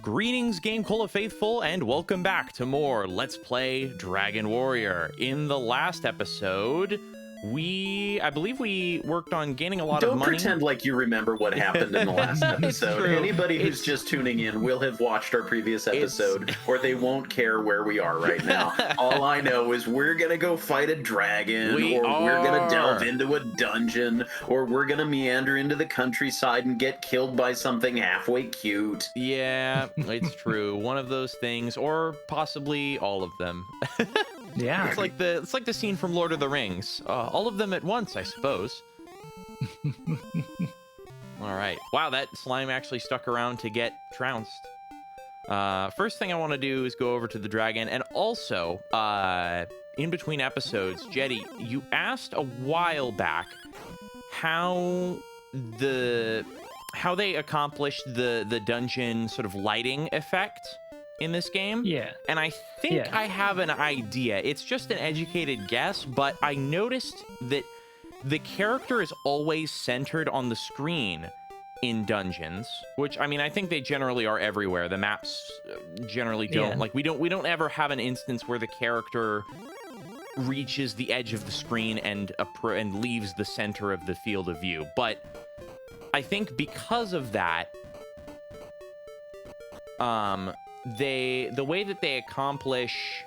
Greetings, GameCola faithful, and welcome back to more Let's Play Dragon Warrior. In the last episode, I believe we worked on gaining a lot of money. Don't pretend like you remember what happened in the last episode. True. Anybody who's just tuning in will have watched our previous episode, or they won't care where we are right now. All I know is we're gonna go fight a dragon, we're gonna delve into a dungeon, or we're gonna meander into the countryside and get killed by something halfway cute. Yeah, it's true. One of those things, or possibly all of them. Yeah, it's like the scene from Lord of the Rings. All of them at once, I suppose. All right. Wow, that slime actually stuck around to get trounced. First thing I want to do is go over to the dragon, and also, in between episodes, Jetty, you asked a while back how they accomplished the dungeon sort of lighting effect in this game. Yeah. And I think I have an idea. It's just an educated guess, but I noticed that the character is always centered on the screen in dungeons, which, I mean, I think they generally are everywhere. The maps generally don't. Yeah. Like, we don't ever have an instance where the character reaches the edge of the screen and leaves the center of the field of view. But I think because of that, the way that they accomplish...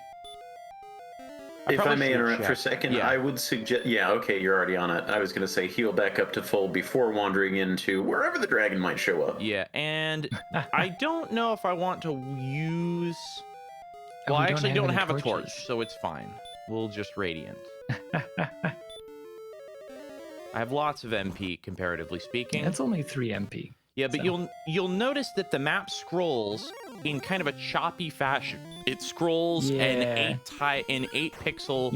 If I may interrupt for a second, yeah. I would suggest... Yeah, okay, you're already on it. I was going to say heal back up to full before wandering into wherever the dragon might show up. Yeah, and I don't know if I want to use... Well, I actually don't have a torch, so it's fine. We'll just Radiant. I have lots of MP, comparatively speaking. That's only 3 MP. Yeah, but you'll notice that the map scrolls in kind of a choppy fashion. It scrolls in 8 pixel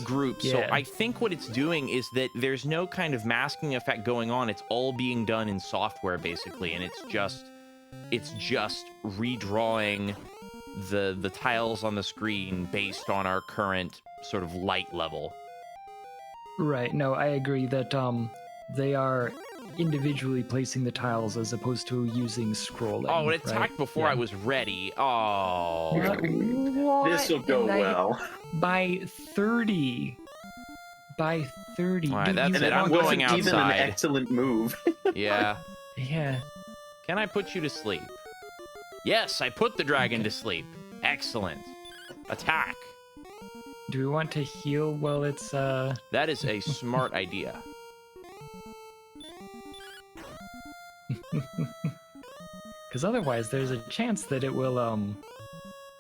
groups. Yeah. So I think what it's doing is that there's no kind of masking effect going on. It's all being done in software basically, and it's just redrawing the tiles on the screen based on our current sort of light level. Right. No, I agree that they are individually placing the tiles as opposed to using scrolling. Oh, it attacked before I was ready. Oh. What? This will go well. By 30. By 30. All right, that's it. I'm going outside. Even an excellent move. Yeah. Yeah. Can I put you to sleep? Yes, I put the dragon to sleep. Excellent. Attack. Do we want to heal while it's That is a smart idea. Because otherwise there's a chance that it will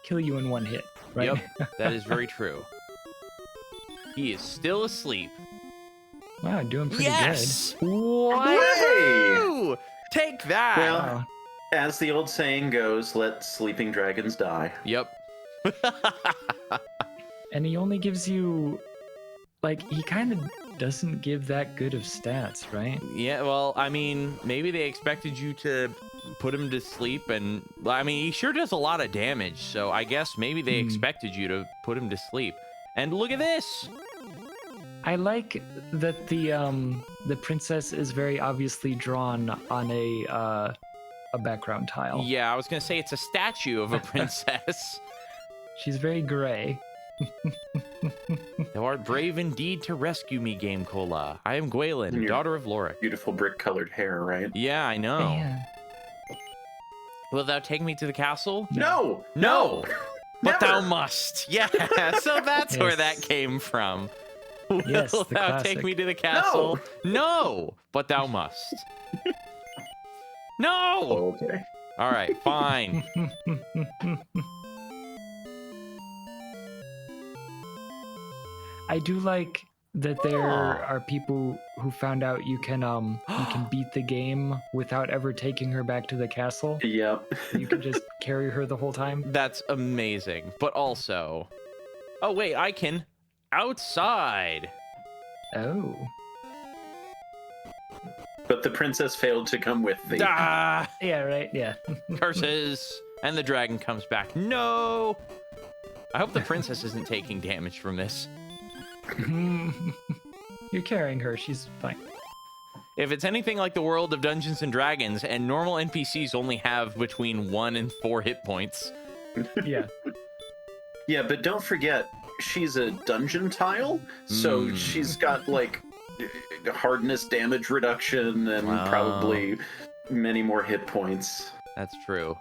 kill you in one hit, right? Yep, that is very true. He is still asleep. Wow, doing pretty yes! good. What? Take that! Well, as the old saying goes, let sleeping dragons die. Yep. And he only gives you, like, he kind of doesn't give that good of stats, right? Yeah, well, I mean, maybe they expected you to put him to sleep, and, I mean, he sure does a lot of damage, so I guess maybe they expected you to put him to sleep. And look at this! I like that the princess is very obviously drawn on a background tile. Yeah, I was gonna say it's a statue of a princess. She's very gray. Thou art brave indeed to rescue me, GameCola. I am Gwaelin, daughter of Lorik. Beautiful brick-colored hair, right? Yeah, I know. Yeah. Will thou take me to the castle? No! But Never. thou must. Yeah, so that's where that came from. Yes, Will the thou classic. take me to the castle? No, but thou must. No! Okay. All right, fine. I do like that there are people who found out you can beat the game without ever taking her back to the castle. Yep. You can just carry her the whole time. That's amazing. But also... Oh, wait, I can... Outside! Oh. But the princess failed to come with thee. Ah! Yeah, right, yeah. Curses! And the dragon comes back. No! I hope the princess isn't taking damage from this. You're carrying her, she's fine. If it's anything like the world of Dungeons and Dragons, and normal NPCs only have between 1 and 4 hit points. Yeah. Yeah, but don't forget, she's a dungeon tile, so she's got, like, hardness damage reduction and probably many more hit points. That's true.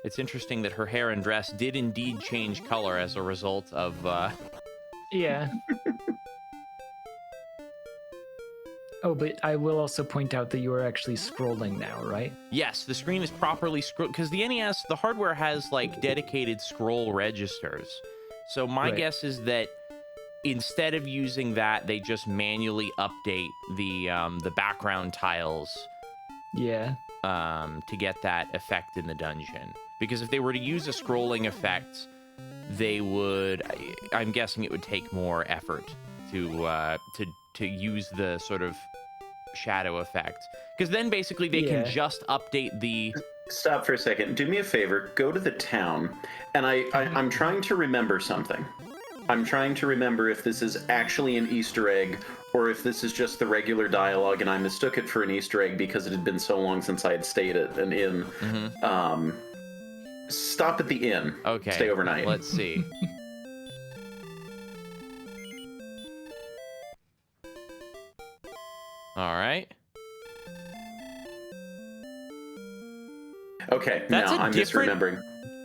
It's interesting that her hair and dress did indeed change color as a result of, Yeah. Oh, but I will also point out that you are actually scrolling now, right? Yes, the screen is properly scrolled, because the NES, the hardware has, like, dedicated scroll registers. So my guess is that instead of using that, they just manually update the background tiles. Yeah. To get that effect in the dungeon. Because if they were to use a scrolling effect, they would. I'm guessing it would take more effort to use the sort of shadow effect. Because then basically they can just update the. Stop for a second. Do me a favor. Go to the town, and I'm trying to remember something. I'm trying to remember if this is actually an Easter egg or if this is just the regular dialogue and I mistook it for an Easter egg because it had been so long since I had stayed at an inn. Stop at the inn. Okay. Stay overnight. Let's see. All right. Okay, now I'm misremembering.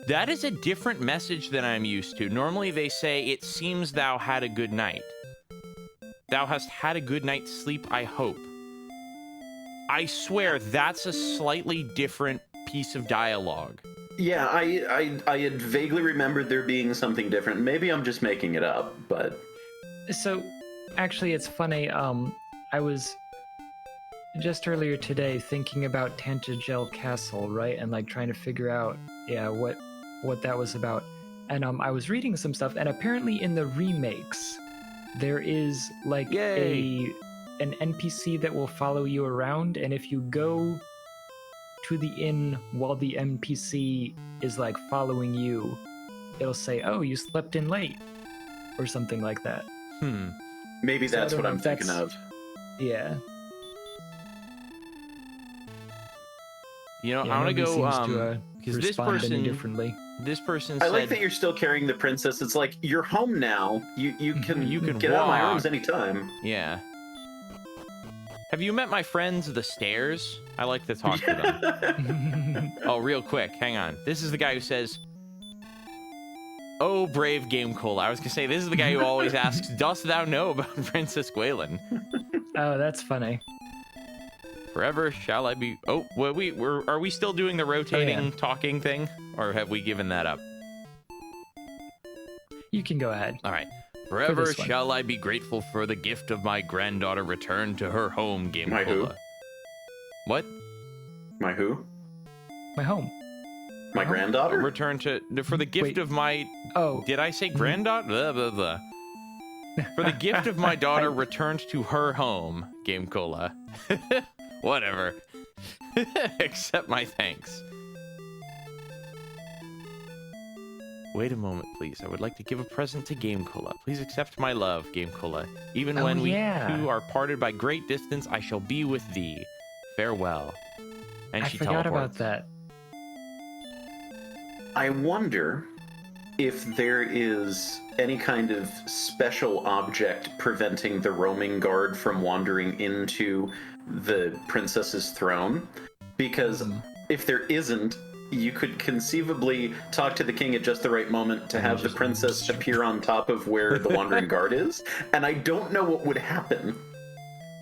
That is a different message than I'm used to. Normally they say, "It seems thou had a good night. Thou hast had a good night's sleep, I hope." I swear that's a slightly different piece of dialogue. Yeah, I had vaguely remembered there being something different. Maybe I'm just making it up, but... So, actually, it's funny. I was just earlier today thinking about Tantagel Castle, right? And, like, trying to figure out, what that was about. And I was reading some stuff, and apparently in the remakes, there is like an NPC that will follow you around, and if you go to the inn while the NPC is like following you, it'll say, "Oh, you slept in late," or something like that. Maybe that's what I'm thinking of. Yeah. You know, I want to go because this person differently. This person I said, like that you're still carrying the princess. It's like, you're home now. You can get out of my arms anytime. Yeah. Have you met my friends, the Stairs? I like to talk to them. Oh, real quick, hang on. This is the guy who says, "Oh, brave GameCola." I was going to say, this is the guy who always asks, "Dost thou know about Princess Gwaelin?" Oh, that's funny. Forever shall I be... Oh, well, are we still doing the rotating talking thing? Or have we given that up? You can go ahead. All right. Forever shall I be grateful for the gift of my granddaughter returned to her home, GameCola. My who? What? My who? My home. My granddaughter? Return to... For the gift of my... Oh. Did I say granddaughter? Blah, blah, blah. For the gift of my daughter returned to her home, GameCola. Whatever. Accept my thanks. Wait a moment, please. I would like to give a present to GameCola. Please accept my love, GameCola. Even when we two are parted by great distance, I shall be with thee. Farewell. And she forgot teleports. about that. I wonder if there is any kind of special object preventing the roaming guard from wandering into the princess's throne, because if there isn't, you could conceivably talk to the king at just the right moment to have the princess appear on top of where the wandering guard is, and I don't know what would happen.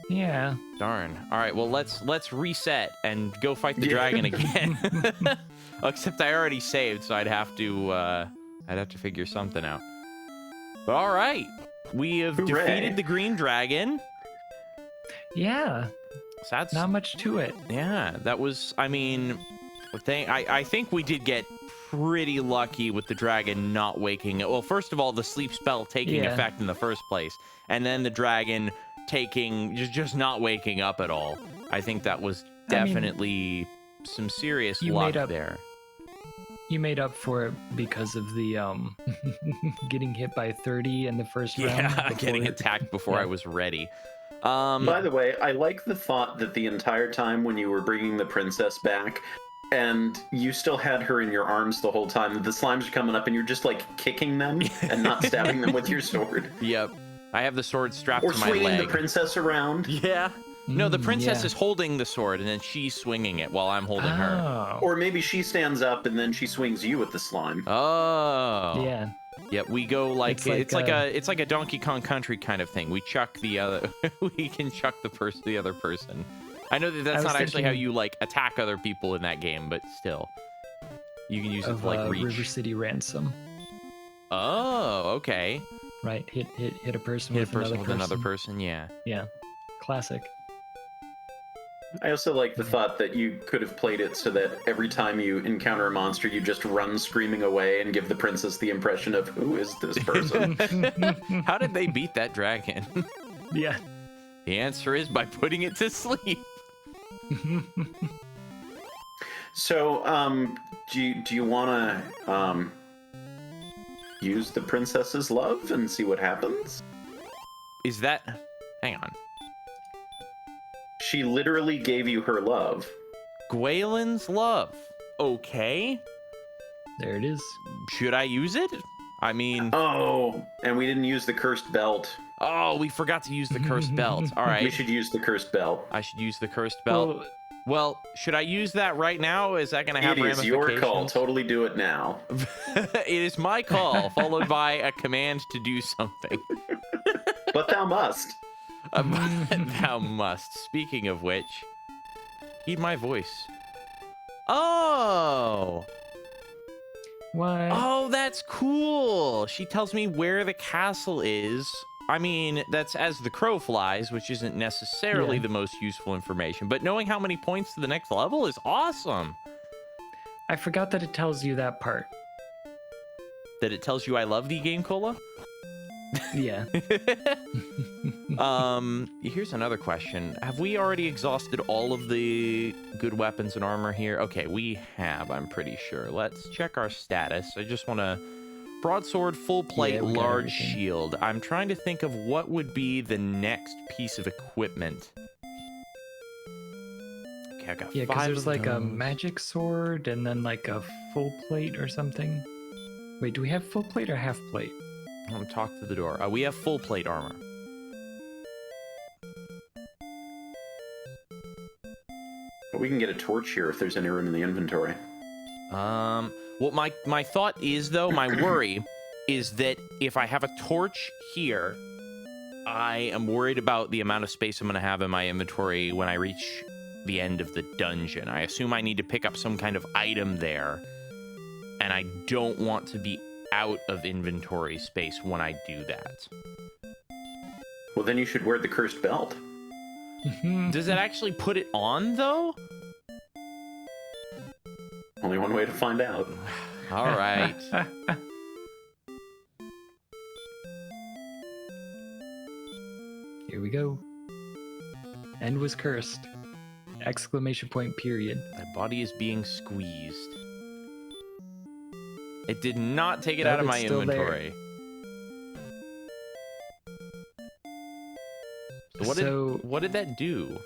Yeah. Darn. All right, well, let's reset and go fight the dragon again. Except I already saved, so I'd have to figure something out. But all right, we have defeated the green dragon. Yeah. So that's not much to it. Yeah, that was, I mean, I think we did get pretty lucky with the dragon not waking up. Well, first of all, the sleep spell taking effect in the first place, and then the dragon just not waking up at all. I think that was definitely some serious luck there. You made up for it because of the getting hit by 30 in the first round. Yeah, getting attacked before I was ready. By the way, I like the thought that the entire time when you were bringing the princess back, and you still had her in your arms the whole time, the slimes are coming up and you're just like kicking them and not stabbing them with your sword. Yep. I have the sword strapped Or to my leg. Or swinging the princess around. Yeah. No, the princess yeah. is holding the sword, and then she's swinging it while I'm holding her. Or maybe she stands up and then she swings you with the slime. Oh. Yeah. Yep, we go like it's like a a Donkey Kong Country kind of thing. We chuck the other, we can chuck the other person. I know that that's not actually how you like attack other people in that game, but still, you can use it to like reach. River City Ransom. Oh, okay. Right, hit a person Hit with a person with another person. Yeah. Yeah, classic. I also like the thought that you could have played it so that every time you encounter a monster, you just run screaming away and give the princess the impression of, who is this person? How did they beat that dragon? Yeah. The answer is by putting it to sleep. So, do you want to use the princess's love and see what happens? Is that... Hang on. She literally gave you her love. Gwaelin's love. Okay. There it is. Should I use it? I mean... Oh, and we didn't use the cursed belt. Oh, we forgot to use the cursed belt. All right. We should use the cursed belt. I should use the cursed belt. Well, should I use that right now? Is that going to have ramifications? It is your call. Totally do it now. It is my call, followed by a command to do something. But thou must. Thou must. Speaking of which, heed my voice. Oh! What? Oh, that's cool. She tells me where the castle is. I mean, that's as the crow flies, which isn't necessarily the most useful information, but knowing how many points to the next level is awesome. I forgot that it tells you that part. That it tells you I love thee, GameCola? Yeah. Here's another question. Have we already exhausted all of the good weapons and armor here? Okay, we have, I'm pretty sure. Let's check our status. I just want to... Broadsword, full plate, large shield. I'm trying to think of what would be the next piece of equipment. Okay, I got 5 because there's of like a those. magic sword and then like a full plate or something. Wait, do we have full plate or half plate? Talk to the door. We have full plate armor. But we can get a torch here if there's any room in the inventory. Well, my thought is, though, my worry is that if I have a torch here, I am worried about the amount of space I'm going to have in my inventory when I reach the end of the dungeon. I assume I need to pick up some kind of item there, and I don't want to be out of inventory space when I do that. Well, then you should wear the cursed belt. Does it actually put it on, though? Only one way to find out. All right. Here we go. End was cursed. Exclamation point period. My body is being squeezed. It did not take it No, out of it's my still inventory. So what did that do?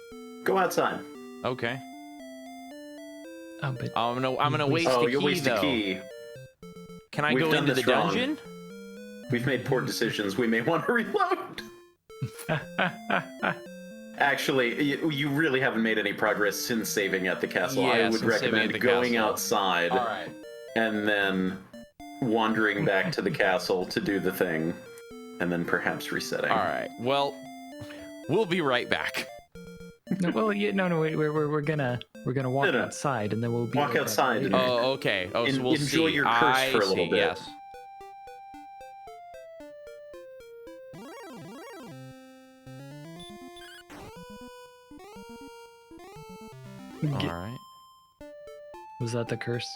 Go outside. Okay. Oh, but I'm gonna waste a key, you'll waste though. a key. Can I We've go done into the this wrong. dungeon? We've made poor decisions. We may want to reload. Actually, you really haven't made any progress since saving at the castle. Yeah, I would since saving at recommend the going castle. outside All right. and then wandering back to the castle to do the thing, and then perhaps resetting. All right. Well, we'll be right back. no, well, yeah, no, wait, we're gonna walk No. outside and then we'll be Walk right back outside later. and- Oh, okay. Oh, so we'll enjoy see. your curse I for a little see, bit. Yes. All right. Was that the curse?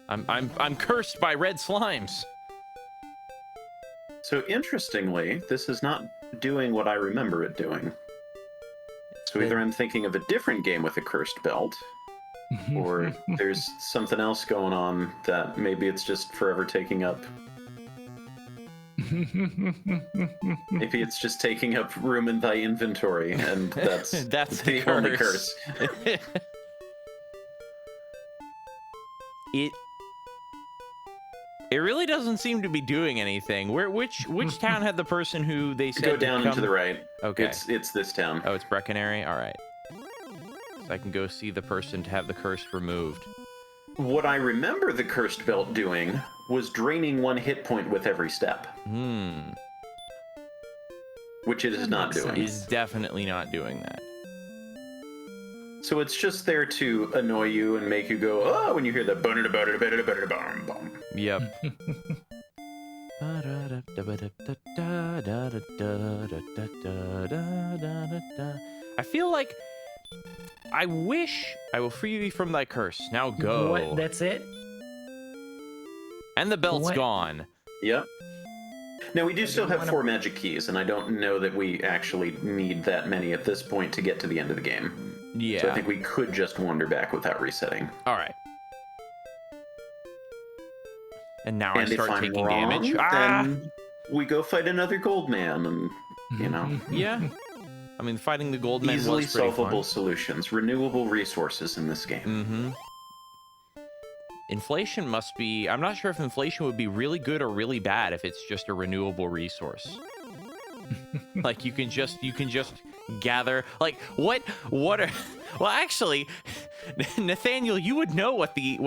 I'm cursed by red slimes. So interestingly, this is not doing what I remember it doing. So either I'm thinking of a different game with a cursed belt, or there's something else going on that maybe it's just forever taking up Maybe it's just taking up room in thy inventory, and that's the only curse. It really doesn't seem to be doing anything. Which town had the person who they said go down and to the right? Okay, it's this town. Oh, it's Breckenary. All right, so I can go see the person to have the curse removed. What I remember the cursed belt doing was draining 1 hit point with every step. Which it is not doing. It is definitely not doing that. So it's just there to annoy you and make you go, oh, when you hear the boom. Yep. I feel like I wish I will free thee from thy curse. Now go. What? That's it? And the belt's What? gone. Yep. Now, we do still have 4 magic keys, and I don't know that we actually need that many at this point to get to the end of the game. Yeah. So I think we could just wander back without resetting. All right. And now And I start if I'm taking wrong, damage. then we go fight another gold man, and, you know. Yeah. I mean, fighting the gold men Easily was pretty solvable fun. solutions, renewable resources in this game. Inflation must be... I'm not sure if inflation would be really good or really bad if it's just a renewable resource. Like, you can just gather... Like, what are... Well, actually, Nathaniel, you would know what the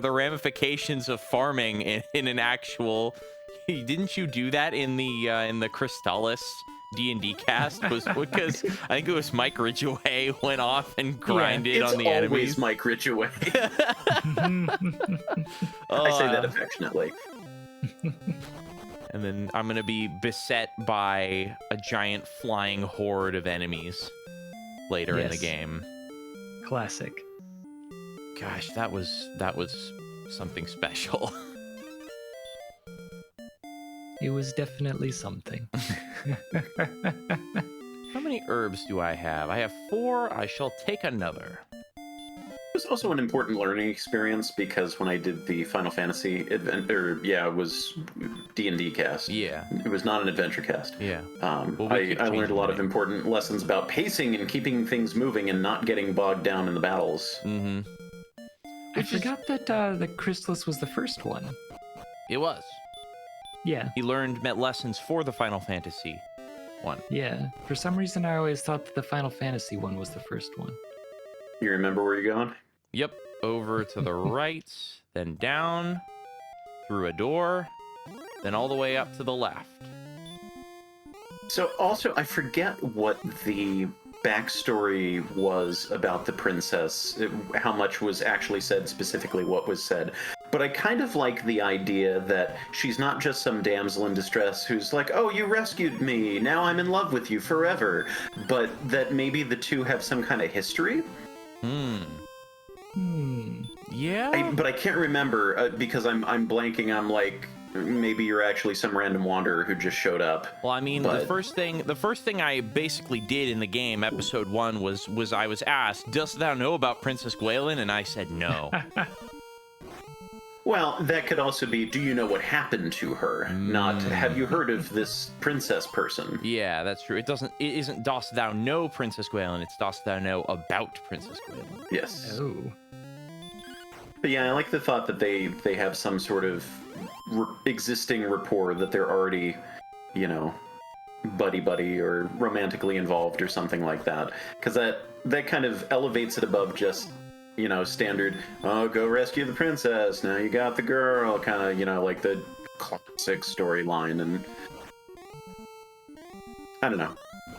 ramifications of farming in an actual... Didn't you do that in the Crystallis D&D cast? Was because I think it was Mike Ridgeway went off and grinded on the enemies. It's always Mike Ridgeway. I say that affectionately. And then I'm gonna be beset by a giant flying horde of enemies later in the game. Classic. Gosh, that was something special. It was definitely something. How many herbs do I have? I have 4. I shall take another. It was also an important learning experience because when I did the Final Fantasy it was D&D cast. Yeah. It was not an adventure cast. Yeah. Well, I learned a lot of important lessons about pacing and keeping things moving and not getting bogged down in the battles. I forgot that the Chrysalis was the first one. It was. Yeah. He learned lessons for the Final Fantasy one. Yeah. For some reason, I always thought that the Final Fantasy one was the first one. You remember where you're going? Yep. Over to the right, then down, through a door, then all the way up to the left. So also, I forget what the backstory was about the princess, how much was actually said, specifically what was said. But I kind of like the idea that she's not just some damsel in distress who's like, oh, you rescued me, now I'm in love with you forever. But that maybe the two have some kind of history. Yeah. But I can't remember because I'm blanking. I'm like, maybe you're actually some random wanderer who just showed up. Well, I mean, the first thing I basically did in the game, episode 1, was I was asked, dost thou know about Princess Gwaelin? And I said no. Well, that could also be, do you know what happened to her? Not, have you heard of this princess person? Yeah, that's true. It isn't dost thou know Princess Gwaelin, it's dost thou know about Princess Gwaelin. Yes. Oh. But yeah, I like the thought that they have some sort of existing rapport, that they're already, you know, buddy or romantically involved or something like that. Because that kind of elevates it above just, you know, standard, oh, go rescue the princess, now you got the girl, kind of, you know, like the classic storyline. And I don't know.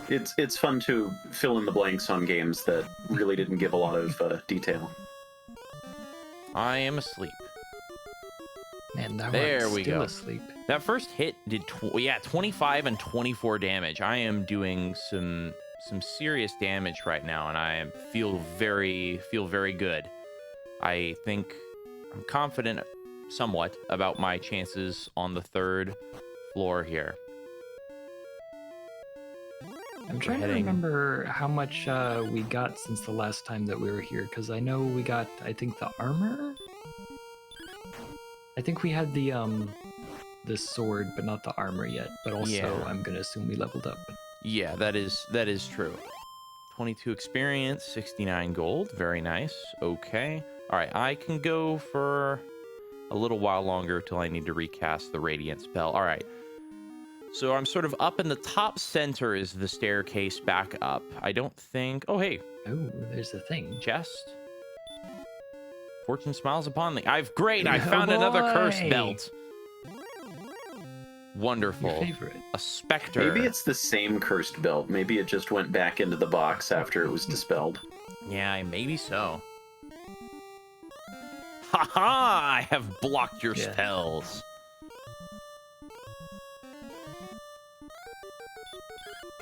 It's fun to fill in the blanks on games that really didn't give a lot of detail. I am asleep. Man, that there one's we still go. asleep. That first hit did 25 and 24 damage. I am doing some serious damage right now, and I feel very good. I think I'm confident somewhat about my chances on the 3rd floor here. I'm trying to remember how much we got since the last time that we were here, because I know we got, I think, the armor? I think we had the the sword, but not the armor yet. But also, Yeah. I'm gonna assume we leveled up. Yeah, that is true. 22 experience, 69 gold. Very nice. Okay. All right, I can go for a little while longer till I need to recast the radiant spell. All right. So I'm sort of up in the top center is the staircase back up. I don't think... Oh, hey. Oh, there's a thing. Chest. Fortune smiles upon me. Great, I Oh, found another curse boy. belt. Wonderful. Your favorite. A specter. Maybe it's the same cursed belt. Maybe it just went back into the box after it was dispelled. Yeah, maybe so. Haha! I have blocked your Yeah. spells.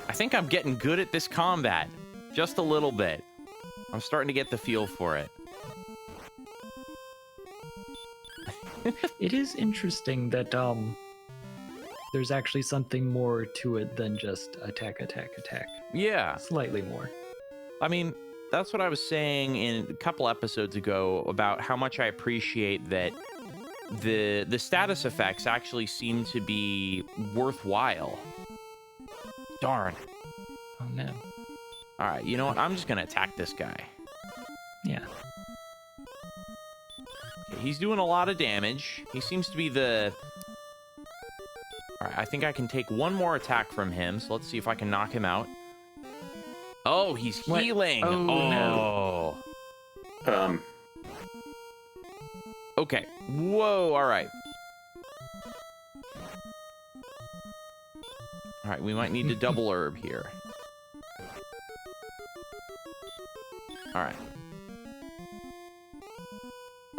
I think I'm getting good at this combat. Just a little bit. I'm starting to get the feel for it. It is interesting that there's actually something more to it than just attack, attack, attack. Yeah. Slightly more. I mean, that's what I was saying in a couple episodes ago about how much I appreciate that the status effects actually seem to be worthwhile. Darn. Oh no. All right, you know what? I'm just going to attack this guy. Yeah. Okay, he's doing a lot of damage. He seems to be the... All right, I think I can take one more attack from him, so let's see if I can knock him out. Oh, he's What? healing. Oh, no. Okay. Whoa, all right. All right, we might need to double herb here. All right.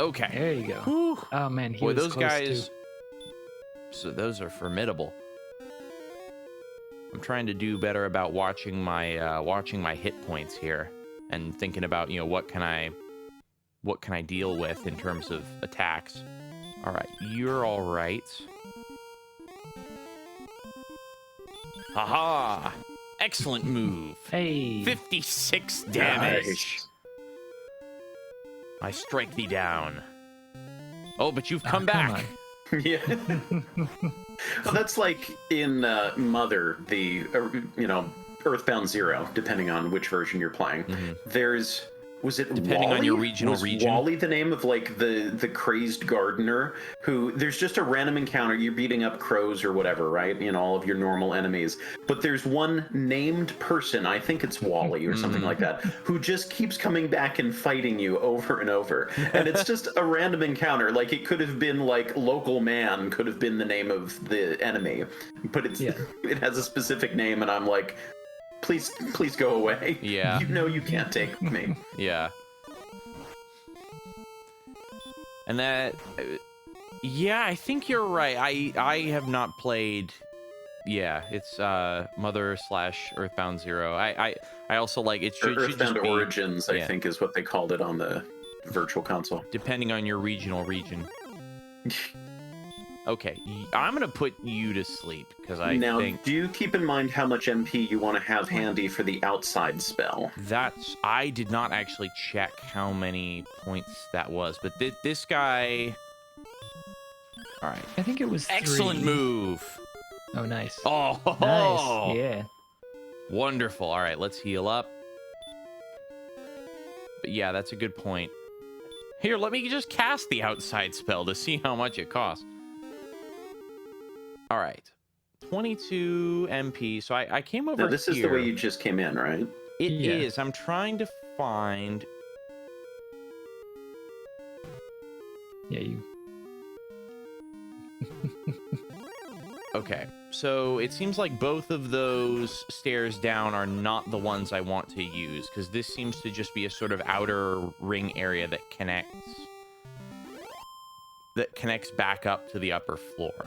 Okay. There you go. Whew. Oh man, he Boy, was those close guys... too. So those are formidable. I'm trying to do better about watching my hit points here and thinking about, you know, what can I deal with in terms of attacks. All right, you're all right. Haha! Excellent move. Hey. 56 damage. Nice. I strike thee down. Oh, but you've come Come back. on. Yeah. Well, that's like in Mother, the Earthbound Zero, depending on which version you're playing. There's Depending on Wally? your regional was region. Wally the name of like the crazed gardener who there's just a random encounter. You're beating up crows or whatever, right? You know, all of your normal enemies. But there's one named person, I think it's Wally or something like that, who just keeps coming back and fighting you over and over. And it's just a random encounter. Like it could have been like Local Man could have been the name of the enemy. But it has a specific name and I'm like, please go away. Yeah. You know you can't take me. Yeah. And that... yeah, I think you're right. I have not played... Yeah, it's Mother/Earthbound Zero. I also like... It should Earthbound just be, Origins, I think, is what they called it on the Virtual Console. depending on your regional region. Okay, I'm going to put you to sleep, because I now, think... do you keep in mind how much MP you want to have handy for the outside spell? I did not actually check how many points that was, but this guy... All right. I think it was 3. Excellent move. Oh, nice. Oh, Nice. Yeah. Wonderful. All right, let's heal up. But yeah, that's a good point. Here, let me just cast the outside spell to see how much it costs. All right. 22 MP. So I came over Now, this here. is the way you just came in, right? It Yeah. is. I'm trying to find... Yeah, you. Okay, so it seems like both of those stairs down are not the ones I want to use, because this seems to just be a sort of outer ring area that connects back up to the upper floor.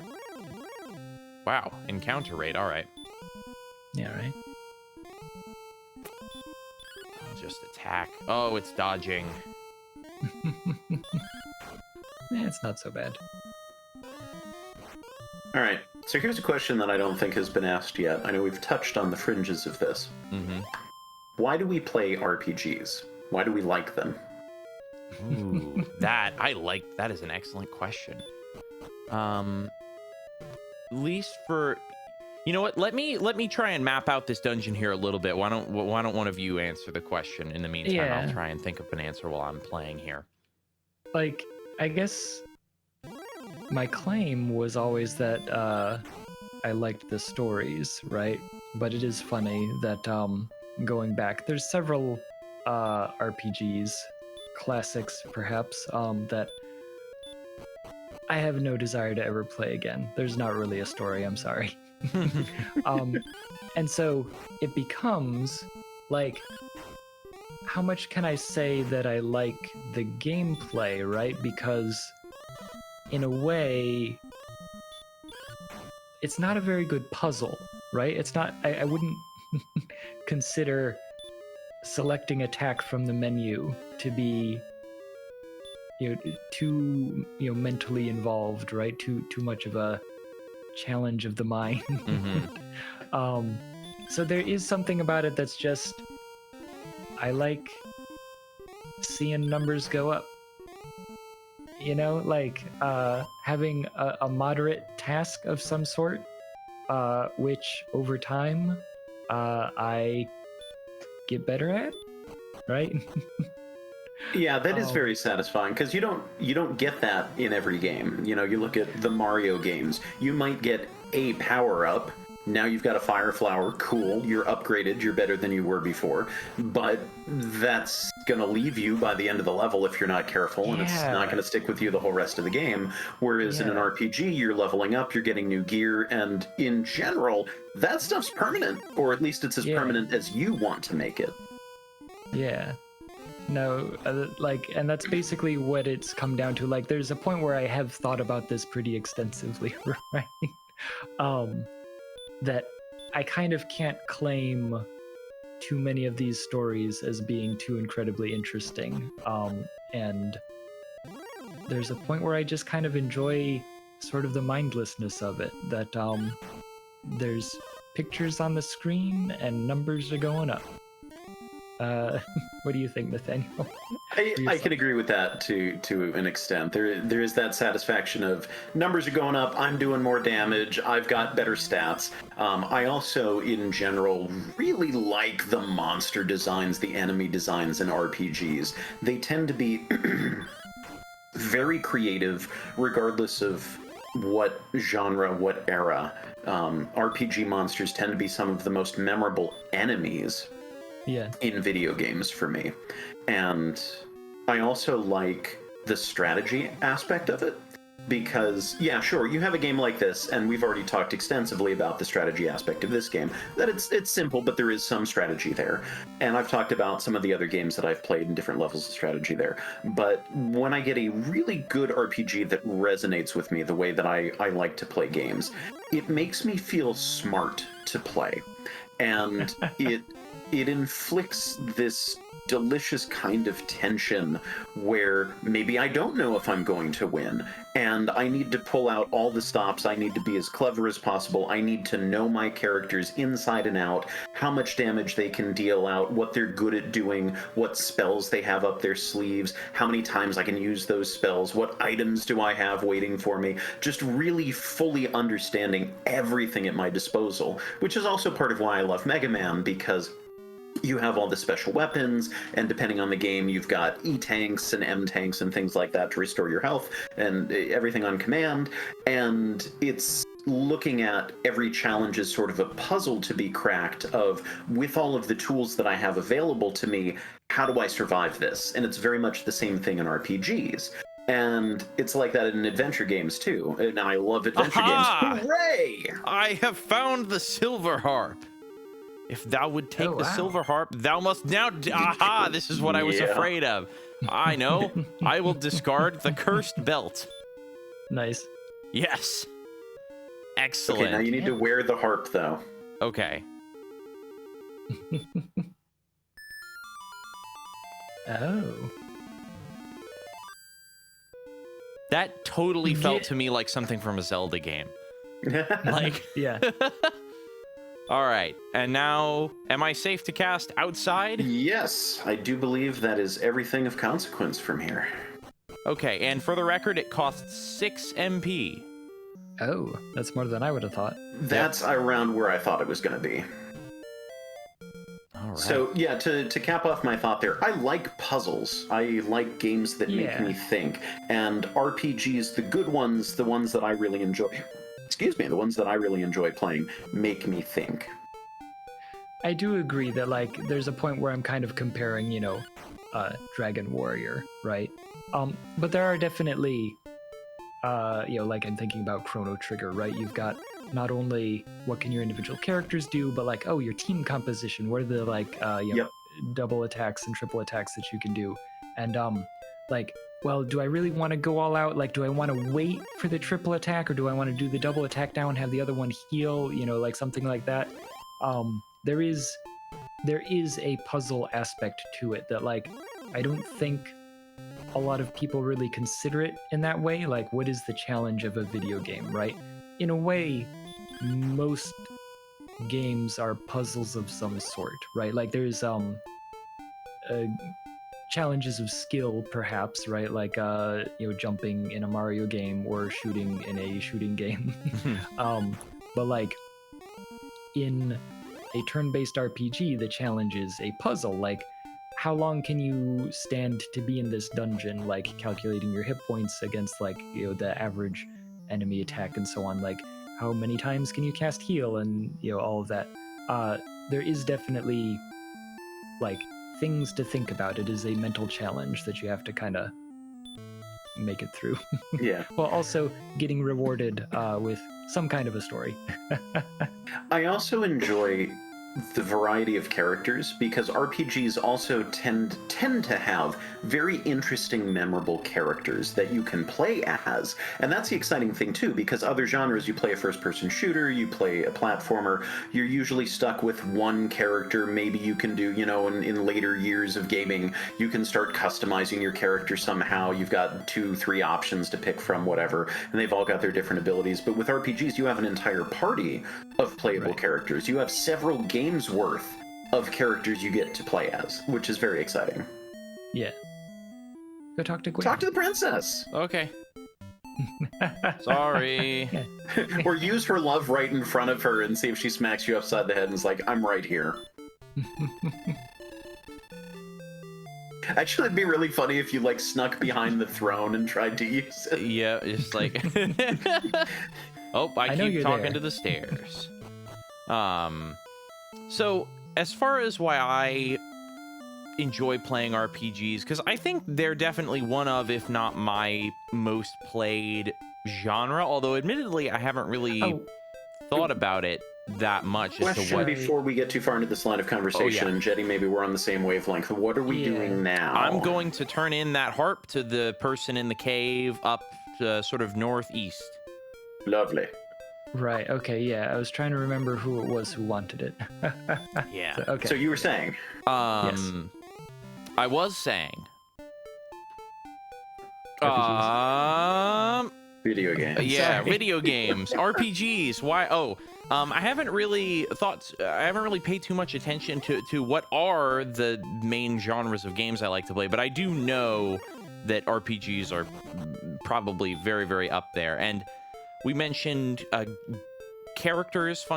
Wow, encounter rate, all right. Yeah, right. I'll just attack. Oh, it's dodging. It's not so bad. All right. So here's a question that I don't think has been asked yet. I know we've touched on the fringes of this. Mm-hmm. Why do we play RPGs? Why do we like them? Ooh, that is an excellent question. least for, you know what? Let me try and map out this dungeon here a little bit. Why don't one of you answer the question? In the meantime, Yeah. I'll try and think of an answer while I'm playing here. Like, I guess my claim was always that I liked the stories, right? But it is funny that going back, there's several RPGs, classics perhaps, that I have no desire to ever play again. There's not really a story, I'm sorry. And so it becomes like, how much can I say that I like the gameplay, right? Because in a way, it's not a very good puzzle, right? It's not, I wouldn't consider selecting attack from the menu to be, too, mentally involved, right? Too much of a challenge of the mind. Mm-hmm. So there is something about it that's just, I like seeing numbers go up. Like having a moderate task of some sort, which over time I get better at, right? Yeah, that is very satisfying, because you don't get that in every game. You look at the Mario games, you might get a power up. Now you've got a fire flower, cool, you're upgraded, you're better than you were before, but that's gonna leave you by the end of the level if you're not careful, and it's not gonna stick with you the whole rest of the game. Whereas in an RPG, you're leveling up, you're getting new gear, and in general, that stuff's permanent, or at least it's as permanent as you want to make it. Yeah. No, and that's basically what it's come down to. Like, there's a point where I have thought about this pretty extensively, right? That I kind of can't claim too many of these stories as being too incredibly interesting. And there's a point where I just kind of enjoy sort of the mindlessness of it, that there's pictures on the screen and numbers are going up. What do you think, Nathaniel? I can agree with that to an extent. There is that satisfaction of numbers are going up, I'm doing more damage, I've got better stats. I also, in general, really like the monster designs, the enemy designs in RPGs. They tend to be very creative, regardless of what genre, what era. RPG monsters tend to be some of the most memorable enemies in video games for me. And I also like the strategy aspect of it, because sure, you have a game like this, and we've already talked extensively about the strategy aspect of this game, that it's simple, but there is some strategy there. And I've talked about some of the other games that I've played in different levels of strategy there. But when I get a really good RPG that resonates with me the way that I like to play games, it makes me feel smart to play. And it inflicts this delicious kind of tension where maybe I don't know if I'm going to win, and I need to pull out all the stops. I need to be as clever as possible. I need to know my characters inside and out, how much damage they can deal out, what they're good at doing, what spells they have up their sleeves, how many times I can use those spells, what items do I have waiting for me. Just really fully understanding everything at my disposal, which is also part of why I love Mega Man, because you have all the special weapons, and depending on the game, you've got E-tanks and M-tanks and things like that to restore your health, and everything on command. And it's looking at every challenge as sort of a puzzle to be cracked of, with all of the tools that I have available to me, how do I survive this? And it's very much the same thing in RPGs. And it's like that in adventure games, too. And I love adventure games. Hooray! I have found the Silver Harp. If thou would take the Silver Harp, thou must now... Aha! This is what I was afraid of. I know. I will discard the cursed belt. Nice. Yes. Excellent. Okay, now you need to wear the harp, though. Okay. Oh. That totally felt to me like something from a Zelda game. Like... Yeah. All right, and now, am I safe to cast outside? Yes, I do believe that is everything of consequence from here. Okay, and for the record, it costs 6 MP. Oh, that's more than I would have thought. That's around where I thought it was going to be. All right. So, yeah, to cap off my thought there, I like puzzles. I like games that make me think. And RPGs, the good ones, the ones that I really enjoy, the ones that I really enjoy playing, make me think. I do agree that, like, there's a point where I'm kind of comparing, Dragon Warrior, right? But there are definitely, like I'm thinking about Chrono Trigger, right? You've got not only what can your individual characters do, but like, oh, your team composition, what are the like, double attacks and triple attacks that you can do, and like, well, do I really want to go all out? Like, do I want to wait for the triple attack, or do I want to do the double attack now and have the other one heal? Like something like that. There is a puzzle aspect to it that, like, I don't think a lot of people really consider it in that way. Like, what is the challenge of a video game, right? In a way, most games are puzzles of some sort, right? Like, there's challenges of skill, perhaps, right? Like, jumping in a Mario game or shooting in a shooting game. But like, in a turn-based RPG, the challenge is a puzzle. Like, how long can you stand to be in this dungeon? Like, calculating your hit points against, like, the average enemy attack and so on. Like, how many times can you cast heal and, all of that. There is definitely, like, things to think about. It is a mental challenge that you have to kind of make it through. Yeah. While also getting rewarded with some kind of a story. I also enjoy the variety of characters, because RPGs also tend to have very interesting, memorable characters that you can play as. And that's the exciting thing too, because other genres, you play a first-person shooter, you play a platformer, you're usually stuck with one character. Maybe you can do, in later years of gaming, you can start customizing your character somehow. You've got 2-3 options to pick from, whatever, and they've all got their different abilities. But with RPGs, you have an entire party of playable characters. You have several games worth of characters you get to play as, which is very exciting. Yeah. Go talk to Gwaelin. Talk to the princess. Okay. Sorry. Or use her love right in front of her and see if she smacks you upside the head and is like, I'm right here. Actually, it'd be really funny if you, like, snuck behind the throne and tried to use it. Yeah, just like... Oh, I keep talking to the stairs. So, as far as why I enjoy playing RPGs, because I think they're definitely one of, if not my most played genre, although admittedly I haven't really thought about it that much. Question before we get too far into this line of conversation, and Jetty, maybe we're on the same wavelength. What are we doing now? I'm going to turn in that harp to the person in the cave up sort of northeast. Lovely. Right, okay, yeah. I was trying to remember who it was who wanted it. Yeah. So, okay. So you were saying? Yes. I was saying. Video games. Yeah, Sorry. video games, RPGs. Why? I haven't really paid too much attention to what are the main genres of games I like to play, but I do know that RPGs are probably very, very up there. And we mentioned fun characters.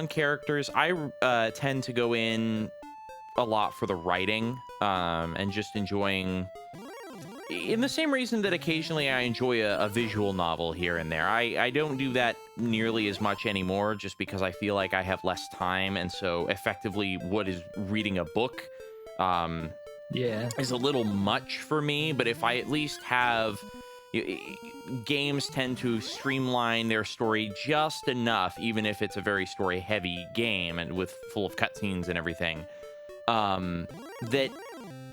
I tend to go in a lot for the writing and just enjoying, in the same reason that occasionally I enjoy a visual novel here and there. I don't do that nearly as much anymore, just because I feel like I have less time, and so effectively what is reading a book is a little much for me. But if I at least have... Games tend to streamline their story just enough, even if it's a very story-heavy game and full of cutscenes and everything, that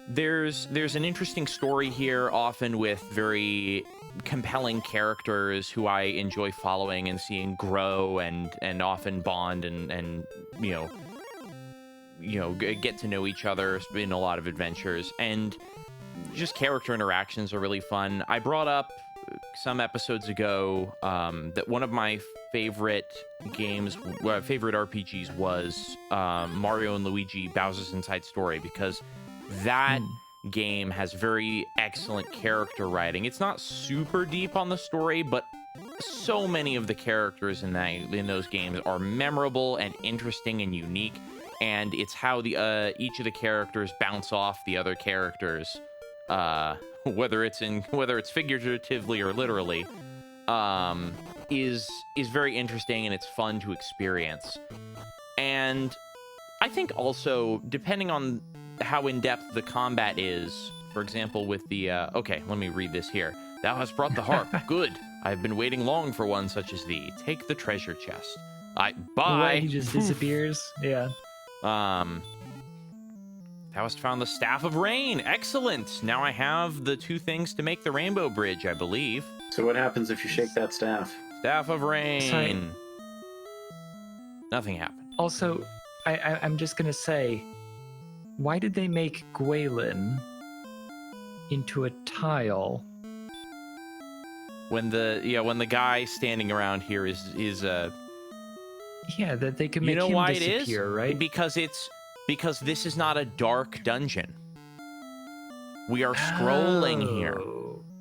there's an interesting story here, often with very compelling characters who I enjoy following and seeing grow and often bond and get to know each other in a lot of adventures. And just character interactions are really fun. I brought up some episodes ago that one of my favorite RPGs was Mario and Luigi Bowser's Inside Story, because that game has very excellent character writing. It's not super deep on the story, but so many of the characters in those games are memorable and interesting and unique, and it's how the each of the characters bounce off the other characters, whether it's figuratively or literally, is very interesting, and it's fun to experience. And I think also, depending on how in-depth the combat is, for example, with the okay, let me read this here. Thou hast brought the harp. Good. I have been waiting long for one such as thee. Take the treasure chest. Bye. What, he just disappears. Yeah. Thou hast found the Staff of Rain. Excellent. Now I have the 2 things to make the Rainbow Bridge, I believe. So what happens if you shake that staff? Staff of Rain. Sorry. Nothing happened. Also, I'm just gonna say, why did they make Gwaelin into a tile? When the guy standing around here is yeah, that they could make you know him why disappear, it is? right? Because this is not a dark dungeon. We are scrolling here.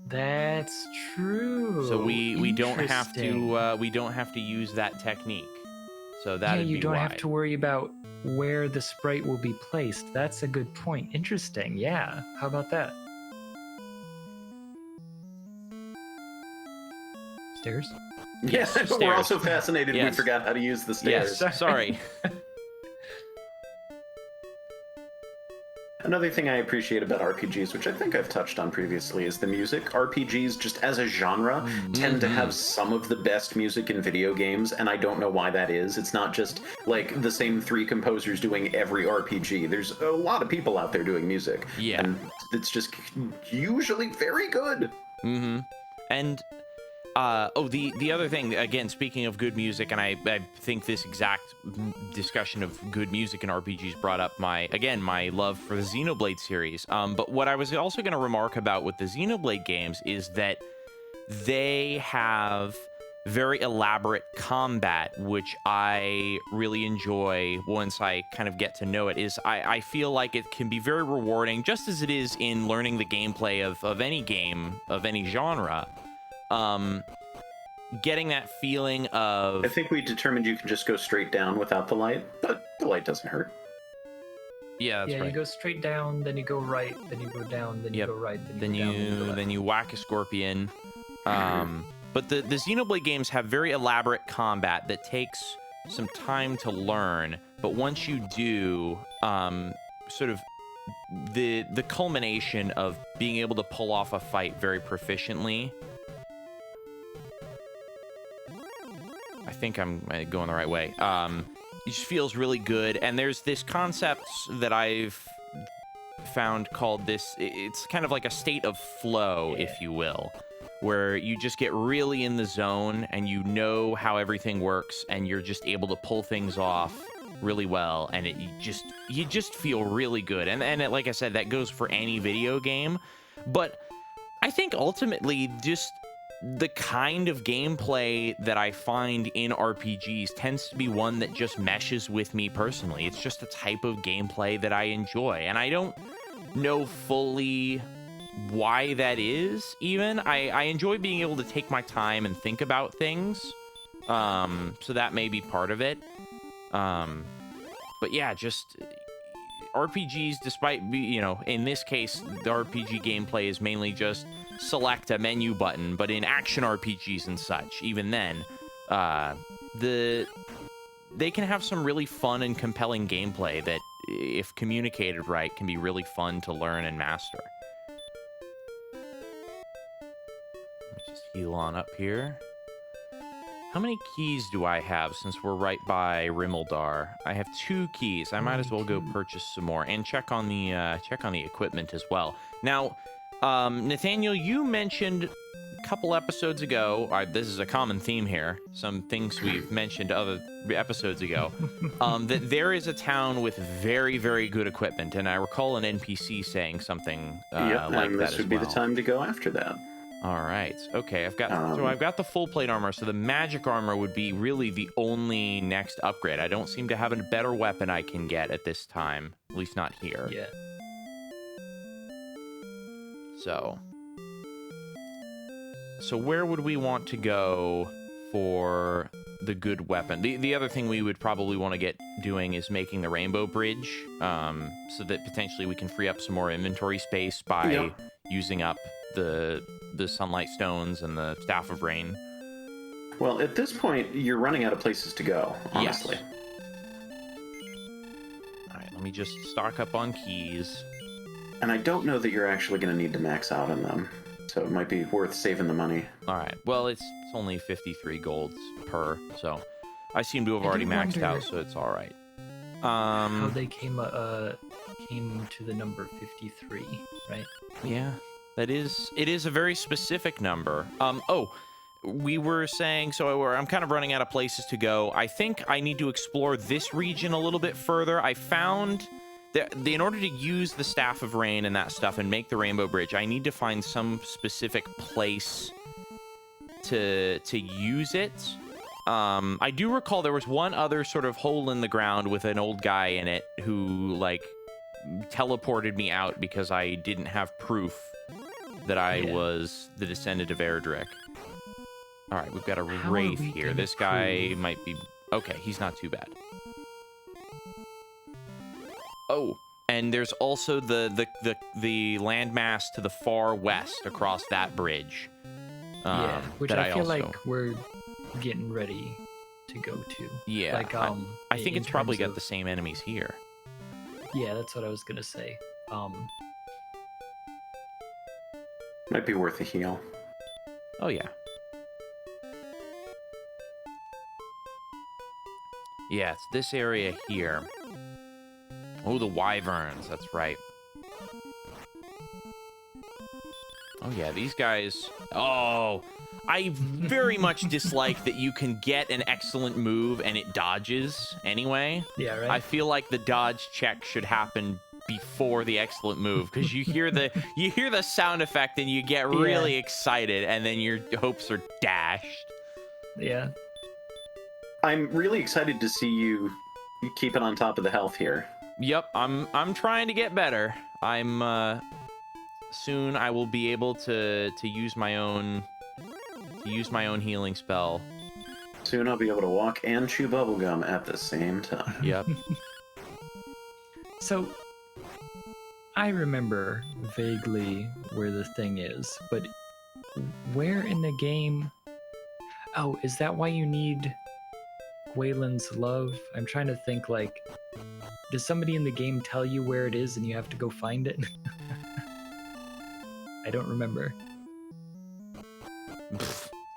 That's true. So we don't have to use that technique. So that you don't have to worry about where the sprite will be placed. That's a good point. Interesting. Yeah. How about that? Stairs? Yes, Stairs. We're also fascinated. Yes. We forgot how to use the stairs. Yes, sorry. Another thing I appreciate about RPGs, which I think I've touched on previously, is the music. RPGs, just as a genre, tend to have some of the best music in video games, and I don't know why that is. It's not just like the same 3 composers doing every RPG. There's a lot of people out there doing music. Yeah. And it's just usually very good. Mm-hmm. And the other thing, again, speaking of good music, and I think this exact discussion of good music in RPGs brought up my love for the Xenoblade series. But what I was also going to remark about with the Xenoblade games is that they have very elaborate combat, which I really enjoy once I kind of get to know it. I feel like it can be very rewarding, just as it is in learning the gameplay of any game, of any genre. Getting that feeling of... I think we determined you can just go straight down without the light, but the light doesn't hurt. Yeah, that's right. You go straight down, then you go right, then you go down, then you go right, then you go down, then you whack a scorpion. But the Xenoblade games have very elaborate combat that takes some time to learn, but once you do, sort of the culmination of being able to pull off a fight very proficiently. I think I'm going the right way. It just feels really good. And there's this concept that I've found called it's kind of like a state of flow, if you will, where you just get really in the zone and you know how everything works and you're just able to pull things off really well. And you just feel really good. And like I said, that goes for any video game. But I think ultimately just the kind of gameplay that I find in RPGs tends to be one that just meshes with me personally. It's just a type of gameplay that I enjoy, and I don't know fully why that is, even. I enjoy being able to take my time and think about things, so that may be part of it. But yeah, just RPGs, despite, in this case, the RPG gameplay is mainly just select a menu button, but in action RPGs and such, even then, they can have some really fun and compelling gameplay that, if communicated right, can be really fun to learn and master. Let me just heal on up here. How many keys do I have, since we're right by Rimmeldar? I have 2 keys. I might as well go purchase some more and check on the equipment as well. Now, Nathaniel, you mentioned a couple episodes ago, this is a common theme here, some things we've mentioned other episodes ago, that there is a town with very, very good equipment, and I recall an NPC saying something like that as well. This would be the time to go after that. All right. Okay, I've got the full plate armor, so the magic armor would be really the only next upgrade. I don't seem to have a better weapon I can get at this time, at least not here. So where would we want to go for the good weapon? The other thing we would probably want to get doing is making the rainbow bridge, so that potentially we can free up some more inventory space by using up the sunlight stones and the staff of rain. Well, at this point, you're running out of places to go, honestly. Yes. All right, let me just stock up on keys. And I don't know that you're actually going to need to max out on them, so it might be worth saving the money. All right. Well, it's only 53 golds per, so I seem to have already maxed out, so it's all right. How they came to the number 53, right? Yeah, it is a very specific number. We were saying, so I'm kind of running out of places to go. I think I need to explore this region a little bit further. I found that in order to use the Staff of Rain and that stuff and make the Rainbow Bridge, I need to find some specific place to use it. I do recall there was one other sort of hole in the ground with an old guy in it who, like, teleported me out because I didn't have proof that I was the descendant of Erdrick. All right, we've got a wraith here. This guy might be... Okay, he's not too bad. Oh, and there's also the landmass to the far west across that bridge. Which I feel like we're getting ready to go to. Yeah, like, I think it's probably got the same enemies here. Yeah, that's what I was gonna say. Might be worth a heal. Oh, yeah. Yeah, it's this area here. Oh, the wyverns, that's right. Oh, yeah, these guys... Oh, I very much dislike that you can get an excellent move and it dodges anyway. Yeah, right? I feel like the dodge check should happen before the excellent move, because you hear the sound effect and you get really excited, and then your hopes are dashed. Yeah. I'm really excited to see you keep it on top of the health here. Yep, I'm trying to get better. Soon I will be able to use my own healing spell. Soon I'll be able to walk and chew bubblegum at the same time. Yep. So I remember vaguely where the thing is, but where in the game... Oh, is that why you need Gwaelin's love? I'm trying to think, like, does somebody in the game tell you where it is and you have to go find it? I don't remember.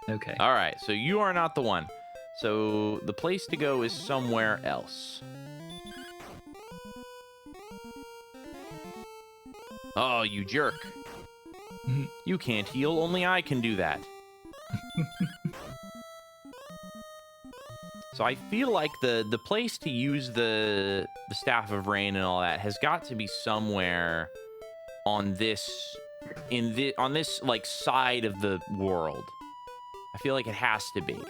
Okay. All right, so you are not the one. So the place to go is somewhere else. Oh, you jerk. You can't heal, only I can do that. So I feel like the place to use the Staff of Rain and all that has got to be somewhere on this like side of the world. I feel like it has to be.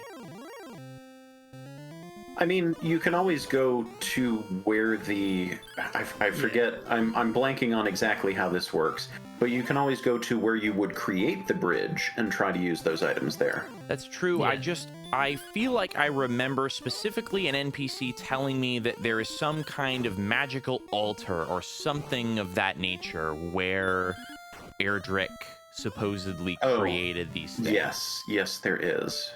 I mean, you can always go to where I forget, I'm blanking on exactly how this works, but you can always go to where you would create the bridge and try to use those items there. That's true. Yeah. I feel like I remember specifically an NPC telling me that there is some kind of magical altar or something of that nature where Erdrick supposedly created these things. Yes, there is.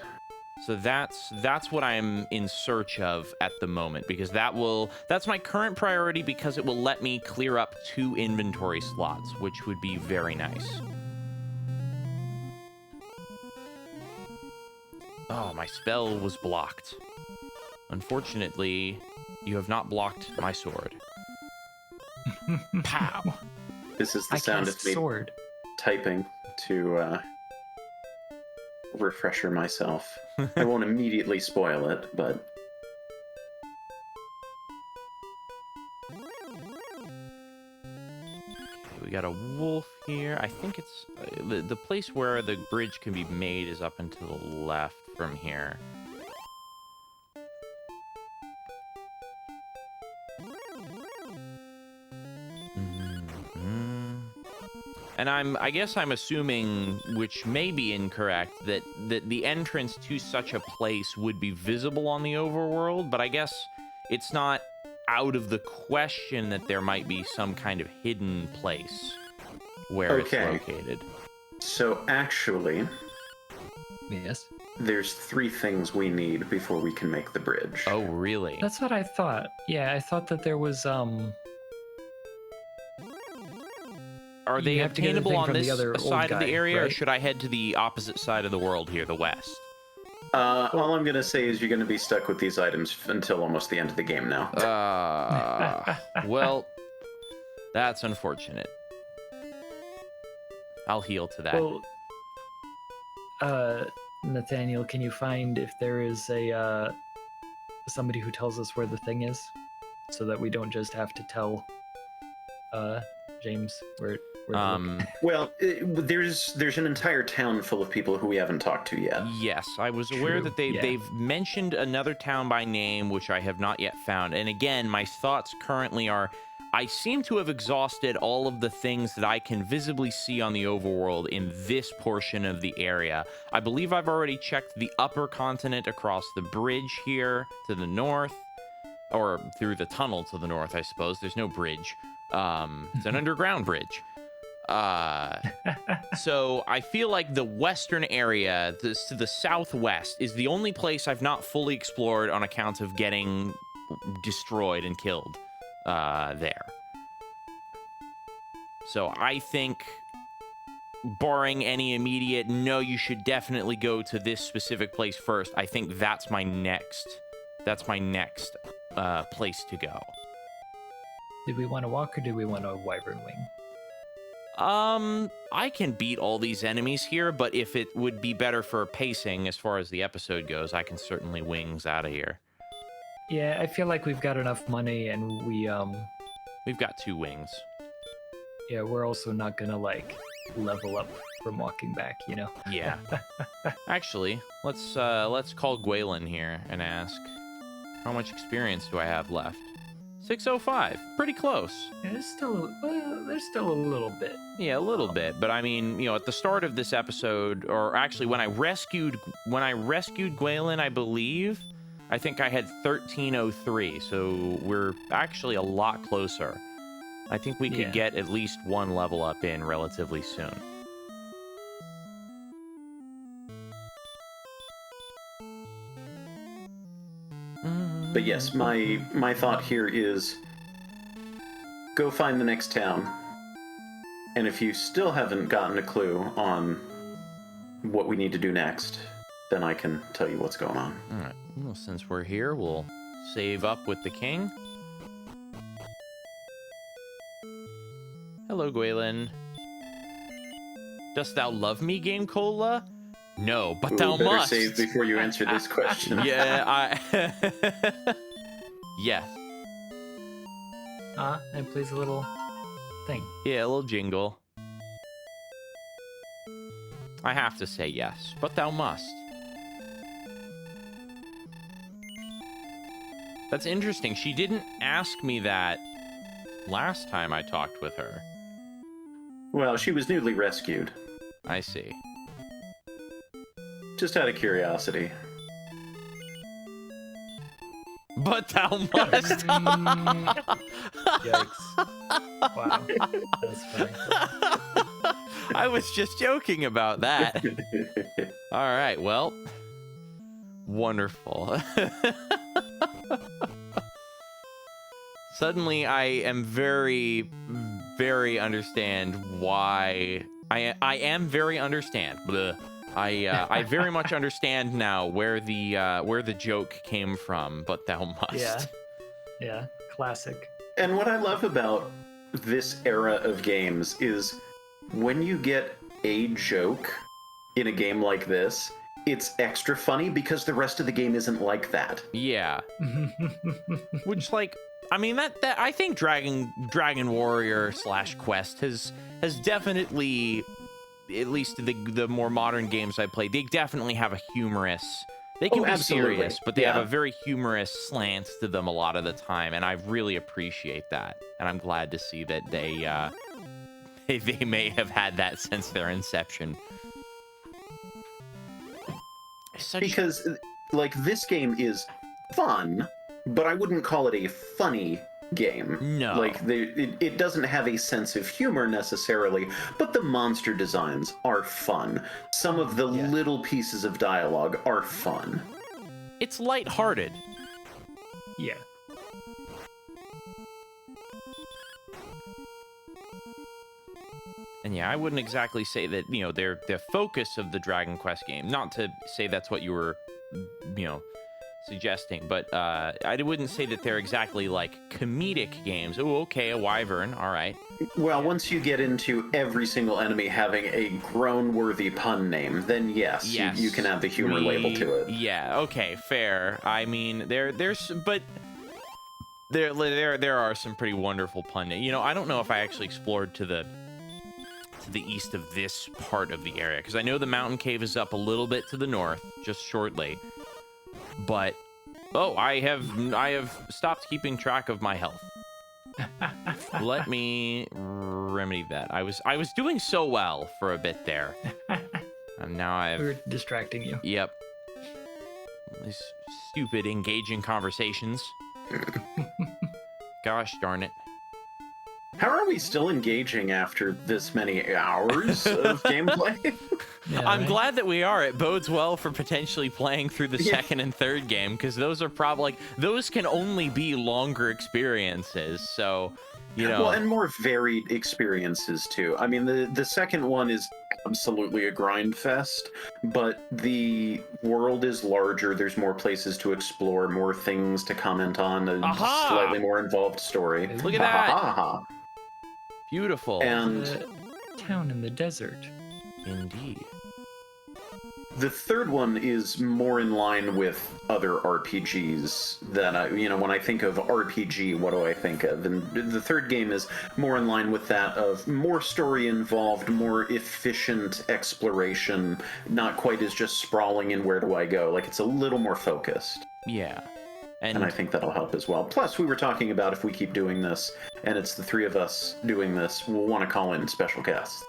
So that's what I'm in search of at the moment, because that's my current priority, because it will let me clear up 2 inventory slots, which would be very nice. Oh, my spell was blocked. Unfortunately, you have not blocked my sword. Pow! This is the sound of me typing to refresher myself. I won't immediately spoil it, but... We got a wolf here. I think it's... the place where the bridge can be made is up and to the left from here. And I guess I'm assuming, which may be incorrect, that the entrance to such a place would be visible on the overworld, but I guess it's not out of the question that there might be some kind of hidden place where it's located. So actually, Yes. there's 3 things we need before we can make the bridge. Oh, really? That's what I thought. Yeah, I thought that there was Are they you have to get a obtainable thing on from the this other old side of the guy, area, or right? should I head to the opposite side of the world here, the west? All I'm gonna say is you're gonna be stuck with these items until almost the end of the game now. Well, that's unfortunate. I'll heal to that. Well, Nathaniel, can you find if there is a somebody who tells us where the thing is, so that we don't just have to tell James where to look? Well, there's an entire town full of people who we haven't talked to yet. Yes, I was aware True, that yeah. they've mentioned another town by name, which I have not yet found. And again, my thoughts currently are, I seem to have exhausted all of the things that I can visibly see on the overworld in this portion of the area. I believe I've already checked the upper continent across the bridge here to the north, or through the tunnel to the north, I suppose. There's no bridge. It's an underground bridge. So I feel like the western area, to the southwest, is the only place I've not fully explored on account of getting destroyed and killed there. So I think, barring any immediate, no, you should definitely go to this specific place first, I think that's my next place to go. Did we want to walk or did we want a wyvern wing? I can beat all these enemies here, but if it would be better for pacing as far as the episode goes, I can certainly wings out of here. Yeah, I feel like we've got enough money, and We've got 2 wings. yeah, we're also not gonna like level up from walking back, you know? Yeah. Actually, let's call Gwaelin here and ask, how much experience do I have left? 605. Pretty close. Yeah, there's still a little bit. Yeah, a little bit, but I mean, at the start of this episode, or actually when I rescued Gwaelin, I believe, I think I had 1303, so we're actually a lot closer. I think we could get at least 1 level up in relatively soon. But yes, my thought here is go find the next town. And if you still haven't gotten a clue on what we need to do next, then I can tell you what's going on. All right. Well, since we're here, we'll save up with the king. Hello, Gwaelin. Dost thou love me, GameCola? No, but thou better must. save before you answer this question. Yeah, Yes. And plays a little thing. Yeah, a little jingle. I have to say yes, but thou must. That's interesting. She didn't ask me that last time I talked with her. Well, she was newly rescued. I see. Just out of curiosity. But thou must. Yikes. Wow. That's funny. I was just joking about that. All right, well. Wonderful. Suddenly, I am very, very understand why... I am very understand. Bleh. I very much understand now where the joke came from, but thou must. Yeah, classic. And what I love about this era of games is when you get a joke in a game like this, it's extra funny because the rest of the game isn't like that. Yeah. Which, like, I mean, that I think Dragon Warrior / Quest has definitely, at least the more modern games I play, they definitely have a humorous. They can be absolutely. serious, but they have a very humorous slant to them a lot of the time, and I really appreciate that. And I'm glad to see that they they may have had that since their inception. Because, like, this game is fun, but I wouldn't call it a funny game. No. Like, it doesn't have a sense of humor necessarily, but the monster designs are fun. Some of the little pieces of dialogue are fun. It's lighthearted. Yeah. And yeah, I wouldn't exactly say that, you know, they're the focus of the Dragon Quest game. Not to say that's what you were, you know, suggesting, but I wouldn't say that they're exactly like comedic games. Oh, okay, a wyvern, all right. Well, once you get into every single enemy having a groan-worthy pun name, then yes. You can add the humor label to it. Yeah, okay, fair. I mean, there are some pretty wonderful pun names. You know, I don't know if I actually explored to the east of this part of the area, because I know the mountain cave is up a little bit to the north, just shortly. But I have stopped keeping track of my health. Let me remedy that. I was doing so well for a bit there, and now We're distracting you. Yep. These stupid engaging conversations. Gosh darn it. How are we still engaging after this many hours of gameplay? Yeah, I'm right? glad that we are. It bodes well for potentially playing through the second and third game, because those are probably those can only be longer experiences. So, you know. Well, and more varied experiences too. I mean, the second one is absolutely a grind fest, but the world is larger. There's more places to explore, more things to comment on, a slightly more involved story. Look at that. Beautiful. And town in the desert. Indeed. the third one is more in line with other RPGs that when I think of RPG, what do I think of? And the third game is more in line with that of more story involved, more efficient exploration, not quite as just sprawling in where do I go. Like, it's a little more focused. Yeah. And I think that'll help as well. Plus, we were talking about if we keep doing this, and it's the three of us doing this, we'll want to call in special guests.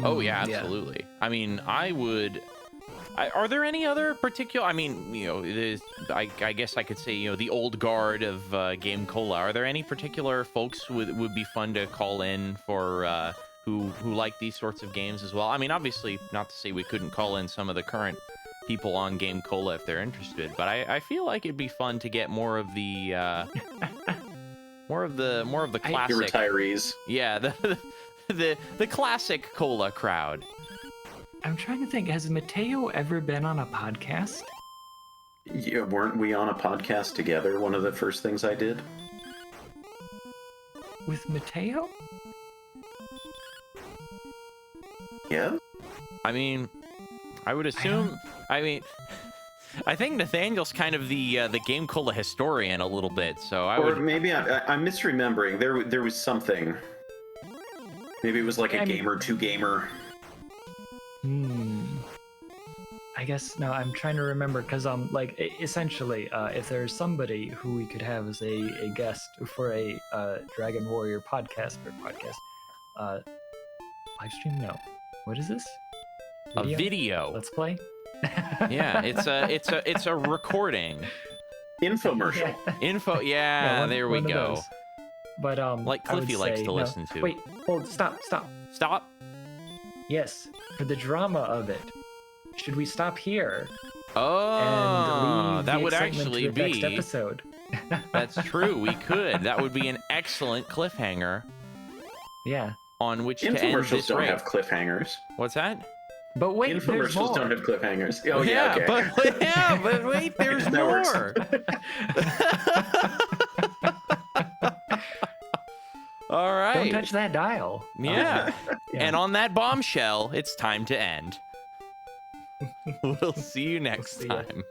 Oh, yeah, absolutely. Yeah. I mean, I would... are there any other particular... I mean, I guess I could say, the old guard of GameCola. Are there any particular folks who would be fun to call in for who like these sorts of games as well? I mean, obviously, not to say we couldn't call in some of the current people on GameCola if they're interested, but I feel like it'd be fun to get more of the more of the classic retirees. Yeah, the classic cola crowd. I'm trying to think, has Mateo ever been on a podcast? Yeah, weren't we on a podcast together? One of the first things I did? With Mateo? Yeah? I mean, I would assume... I think Nathaniel's kind of the GameCola historian a little bit, so maybe I'm misremembering. There was something. Maybe it was like a gamer to gamer. I guess no. I'm trying to remember because essentially, if there's somebody who we could have as a guest for a Dragon Warrior podcast live stream. No, what is this? A video. Let's play. Yeah, it's a recording. Infomercial. Yeah. There we go. Those. But like Cliffy likes to listen to. Wait, hold, stop. Yes, for the drama of it. Should we stop here? Oh, and that would actually to the be next episode. That's true. We could. That would be an excellent cliffhanger. Yeah. On which to end this infomercials don't have cliffhangers. What's that? But wait, infomercials don't have cliffhangers. Oh yeah, okay. but wait, there's more. All right. Don't touch that dial. Yeah. And on that bombshell, it's time to end. We'll see you next time.